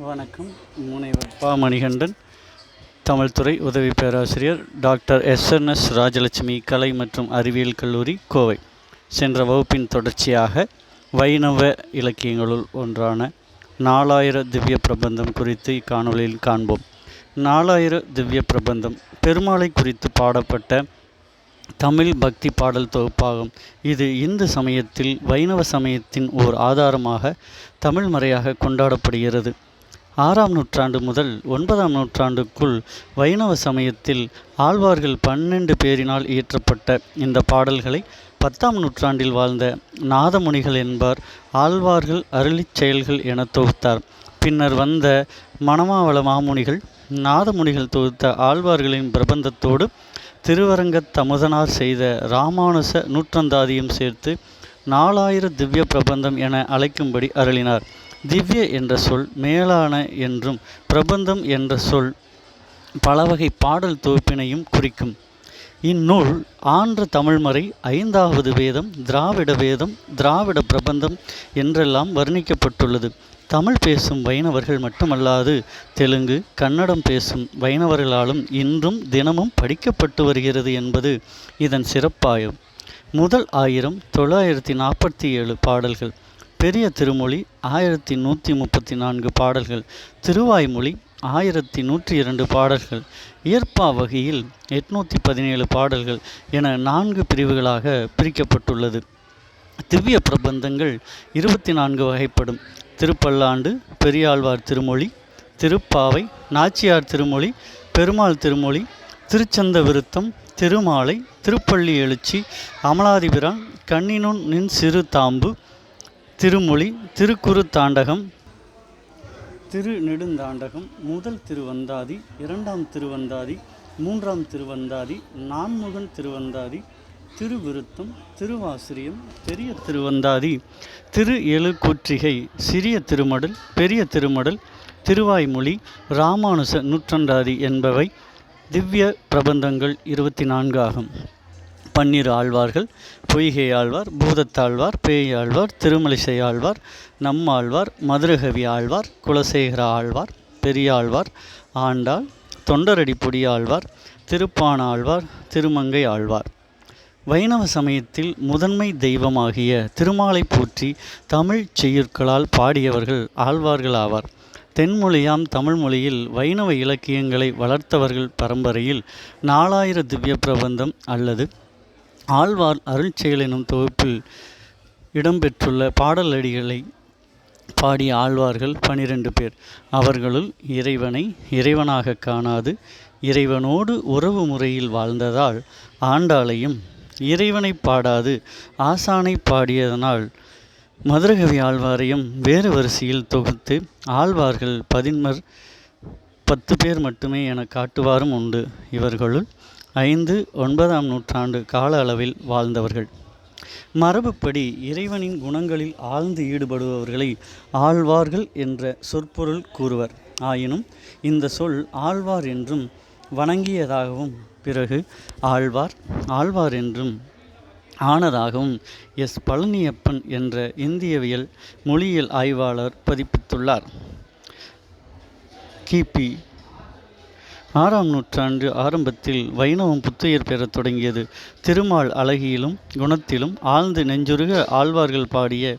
வணக்கம். முனைவர் ப. மணிகண்டன், தமிழ்துறை உதவி பேராசிரியர், டாக்டர் எஸ்.என்.எஸ். ராஜலட்சுமி கலை மற்றும் அறிவியல் கல்லூரி, கோவை. சென்ற வகுப்பின் தொடர்ச்சியாக வைணவ இலக்கியங்களுள் ஒன்றான நாலாயிர திவ்ய பிரபந்தம் குறித்து இக்காணொலியில் காண்போம். நாலாயிர திவ்ய பிரபந்தம் பெருமாளை குறித்து பாடப்பட்ட தமிழ் பக்தி பாடல் தொகுப்பாகும். இது இந்து சமயத்தில் வைணவ சமயத்தின் ஓர் ஆதாரமாக தமிழ் மறையாக கொண்டாடப்படுகிறது. 6ஆம் நூற்றாண்டு முதல் 9ஆம் நூற்றாண்டுக்குள் வைணவ சமயத்தில் ஆழ்வார்கள் 12 பேரினால் இயற்றப்பட்ட இந்த பாடல்களை 10ஆம் நூற்றாண்டில் வாழ்ந்த நாதமுனிகள் என்பார் ஆழ்வார்கள் அருளிச் செயல்கள் என தொகுத்தார். பின்னர் வந்த மணமாவள மாமுனிகள் நாதமுனிகள் தொகுத்த ஆழ்வார்களின் பிரபந்தத்தோடு திருவரங்கத் தமுதனார் செய்த இராமானுச நூற்றந்தாதியும் சேர்த்து நாலாயிர திவ்ய பிரபந்தம் என அழைக்கும்படி அருளினார். திவ்ய என்ற சொல் மேலான என்றும் பிரபந்தம் என்ற சொல் பலவகை பாடல் தொகுப்பினையும் குறிக்கும். இந்நூல் ஆன்ற தமிழ்மறை 5வது வேதம், திராவிட வேதம், திராவிட பிரபந்தம் என்றெல்லாம் வர்ணிக்கப்பட்டுள்ளது. தமிழ் பேசும் வைணவர்கள் மட்டுமல்லாது தெலுங்கு, கன்னடம் பேசும் வைணவர்களாலும் இன்றும் தினமும் படிக்கப்பட்டு வருகிறது என்பது இதன் சிறப்பாயும். முதல் 947 பாடல்கள், பெரிய திருமொழி 1134 பாடல்கள், திருவாய்மொழி 1102 பாடல்கள், இயற்பா வகையில் 817 பாடல்கள் என 4 பிரிவுகளாக பிரிக்கப்பட்டுள்ளது. திவ்ய பிரபந்தங்கள் 24 வகைப்படும். திருப்பல்லாண்டு, பெரியாழ்வார் திருமொழி, திருப்பாவை, நாச்சியார் திருமொழி, பெருமாள் திருமொழி, திருச்சந்த விருத்தம், திருமாலை, திருப்பள்ளி எழுச்சி, அமலாதிபிரான், கண்ணினுன் நின் சிறு தாம்பு, திருமொழி, திருக்குறு தாண்டகம், திருநெடுந்தாண்டகம், முதல் திருவந்தாதி, 2ஆம் திருவந்தாதி, 3ஆம் திருவந்தாதி, நான்முகன் திருவந்தாதி, திருவிருத்தம், திருவாசிரியம், பெரிய திருவந்தாதி, திரு எழு கூற்றிகை, சிறிய திருமடல், பெரிய திருமடல், திருவாய்மொழி, இராமானுச நூற்றந்தாதி என்பவை திவ்ய பிரபந்தங்கள் 24 ஆகும். 12 ஆழ்வார்கள், பொய்கை ஆழ்வார், பூதத்தாழ்வார், பேயாழ்வார், திருமலிசை ஆழ்வார், நம்மாழ்வார், மதுரகவி ஆழ்வார், குலசேகர ஆழ்வார், பெரியாழ்வார், ஆண்டாள், தொண்டரடி பொடி ஆழ்வார், திருப்பான ஆழ்வார், திருமங்கை ஆழ்வார். வைணவ சமயத்தில் முதன்மை தெய்வமாகிய திருமாலை போற்றி தமிழ் செய்யுட்களால் பாடியவர்கள் ஆழ்வார்கள் ஆவார். தென்மொழியாம் தமிழ் மொழியில் வைணவ இலக்கியங்களை வளர்த்தவர்கள் பரம்பரையில் நாலாயிர திவ்ய பிரபந்தம் அல்லது ஆழ்வார் அருள்செயல் எனும் தொகுப்பில் இடம்பெற்றுள்ள பாடலடிகளை பாடிய ஆழ்வார்கள் 12 பேர். அவர்களுள் இறைவனை இறைவனாக காணாது இறைவனோடு உறவு முறையில் வாழ்ந்ததால் ஆண்டாளையும், இறைவனை பாடாது ஆசானை பாடியதனால் மதுரகவி ஆழ்வாரையும் வேறு வரிசையில் தொகுத்து ஆழ்வார்கள் 10 பேர் மட்டுமே என காட்டுவாரும் உண்டு. இவர்களுள் 5, 9ஆம் நூற்றாண்டு கால அளவில் வாழ்ந்தவர்கள். மரபுப்படி இறைவனின் குணங்களில் ஆழ்ந்து ஈடுபடுபவர்களை ஆழ்வார்கள் என்ற சொற்பொருள் கூறுவர். ஆயினும் இந்த சொல் ஆழ்வார் என்றும் வணங்கியதாகவும் பிறகு ஆழ்வார் என்றும் ஆனதாகவும் எஸ். பழனியப்பன் என்ற இந்தியவியல் மொழியியல் ஆய்வாளர் பதிப்பித்துள்ளார். கிபி 6ஆம் நூற்றாண்டு ஆரம்பத்தில் வைணவம் புத்துயிர் பெறத் தொடங்கியது. திருமால் அழகியிலும் குணத்திலும் ஆழ்ந்து நெஞ்சுருக ஆழ்வார்கள் பாடிய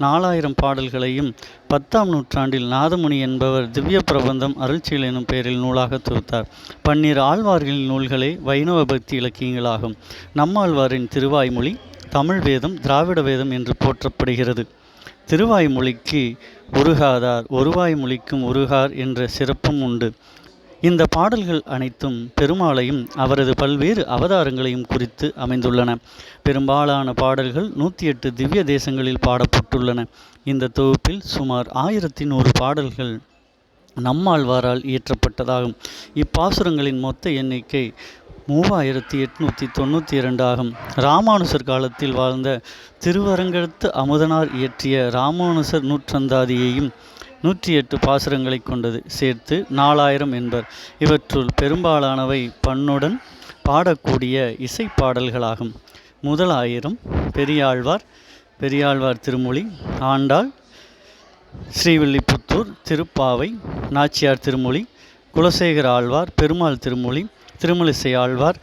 4000 பாடல்களையும் 10ஆம் நூற்றாண்டில் நாதமுனி என்பவர் திவ்ய பிரபந்தம் அருள்செயல் எனும் பெயரில் நூலாக தொகுத்தார். 12 ஆழ்வார்களின் நூல்களே வைணவ பக்தி இலக்கியங்களாகும். நம்மாழ்வாரின் திருவாய்மொழி தமிழ் வேதம், திராவிட வேதம் என்று போற்றப்படுகிறது. திருவாய்மொழிக்கு உருகாதார், ஒருவாய்மொழிக்கும் உருகார் என்ற சிறப்பும் உண்டு. இந்த பாடல்கள் அனைத்தும் பெருமாளையும் அவரது பல்வேறு அவதாரங்களையும் குறித்து அமைந்துள்ளன. பெரும்பாலான பாடல்கள் 108 திவ்ய தேசங்களில் பாடப்பட்டுள்ளன. இந்த தொகுப்பில் சுமார் 1100 பாடல்கள் நம்மாழ்வாரால் இயற்றப்பட்டதாகும். இப்பாசுரங்களின் மொத்த எண்ணிக்கை 3892 ஆகும். இராமானுசர் காலத்தில் வாழ்ந்த திருவரங்கத்து அமுதனார் இயற்றிய இராமானுசர் நூற்றந்தாதியையும் 108 பாசுரங்களை கொண்டது சேர்த்து 4000 என்பர். இவற்றுள் பெரும்பாலானவை பண்ணுடன் பாடக்கூடிய இசை பாடல்களாகும். முதல் 1000 பெரியாழ்வார் திருமொழி, ஆண்டாள், ஸ்ரீவில்லிபுத்தூர், திருப்பாவை, நாச்சியார் திருமொழி, குலசேகர ஆழ்வார், பெருமாள் திருமொழி, திருமலிசை ஆழ்வார்,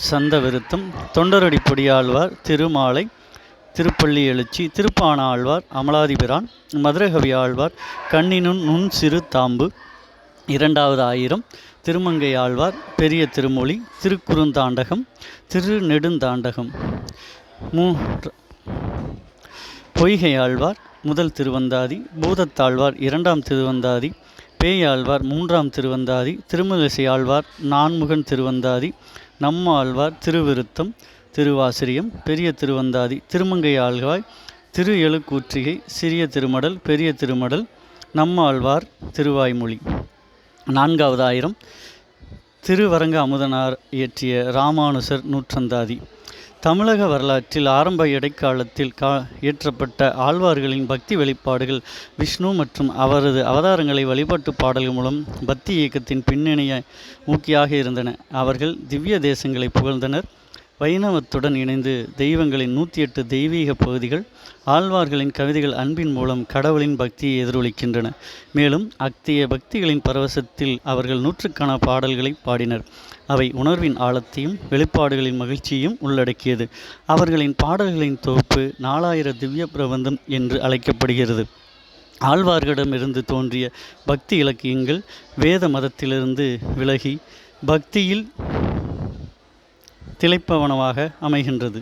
சந்த விருத்தம், தொண்டரடிப்பொடி ஆழ்வார், திருமாலை, திருப்பள்ளி எழுச்சி, திருப்பான ஆழ்வார், அமலாதிபிரான், மதுரகவி ஆழ்வார், கண்ணினுன் நுண் சிறு தாம்பு, 2வது ஆயிரம், திருமங்கை ஆழ்வார், பெரிய திருமொழி, திருக்குறுந்தாண்டகம், திருநெடுந்தாண்டகம், பொய்கை ஆழ்வார், முதல் திருவந்தாதி, பூதத்தாழ்வார், 2ஆம் திருவந்தாதி, பேயாழ்வார், 3ஆம் திருவந்தாதி, திருமலிசை ஆழ்வார், 4முகன் திருவந்தாதி, நம்மாழ்வார், திருவிருத்தம், திருவாசிரியம், பெரிய திருவந்தாதி, திருமங்கை ஆழ்வார், திரு எழுக்கூற்றிகை, சிறிய திருமடல், பெரிய திருமடல், நம்மாழ்வார், திருவாய்மொழி. 4வது ஆயிரம், திருவரங்க அமுதனார் இயற்றிய ராமானுசர் நூற்றந்தாதி. தமிழக வரலாற்றில் ஆரம்ப இடைக்காலத்தில் இயற்றப்பட்ட ஆழ்வார்களின் பக்தி வெளிப்பாடுகள் விஷ்ணு மற்றும் அவரது அவதாரங்களை வழிபாட்டு பாடல்கள் மூலம் பக்தி இயக்கத்தின் பின்னணிய ஊக்கியாக இருந்தன. அவர்கள் திவ்ய தேசங்களை புகழ்ந்தனர். வைணவத்துடன் இணைந்து தெய்வங்களின் 108 தெய்வீக பகுதிகள். ஆழ்வார்களின் கவிதைகள் அன்பின் மூலம் கடவுளின் பக்தியை எதிரொலிக்கின்றன. மேலும் அத்தகைய பக்திகளின் பரவசத்தில் அவர்கள் நூற்றுக்கான பாடல்களை பாடினர். அவை உணர்வின் ஆழத்தையும் வெளிப்பாடுகளின் மகிழ்ச்சியையும் உள்ளடக்கியது. அவர்களின் பாடல்களின் தொகுப்பு 4000 திவ்ய பிரபந்தம் என்று அழைக்கப்படுகிறது. ஆழ்வார்களிடமிருந்து தோன்றிய பக்தி இலக்கியங்கள் வேத மதத்திலிருந்து விலகி பக்தியில் திளைப்பவனமாக அமைகின்றது.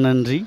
நன்றி.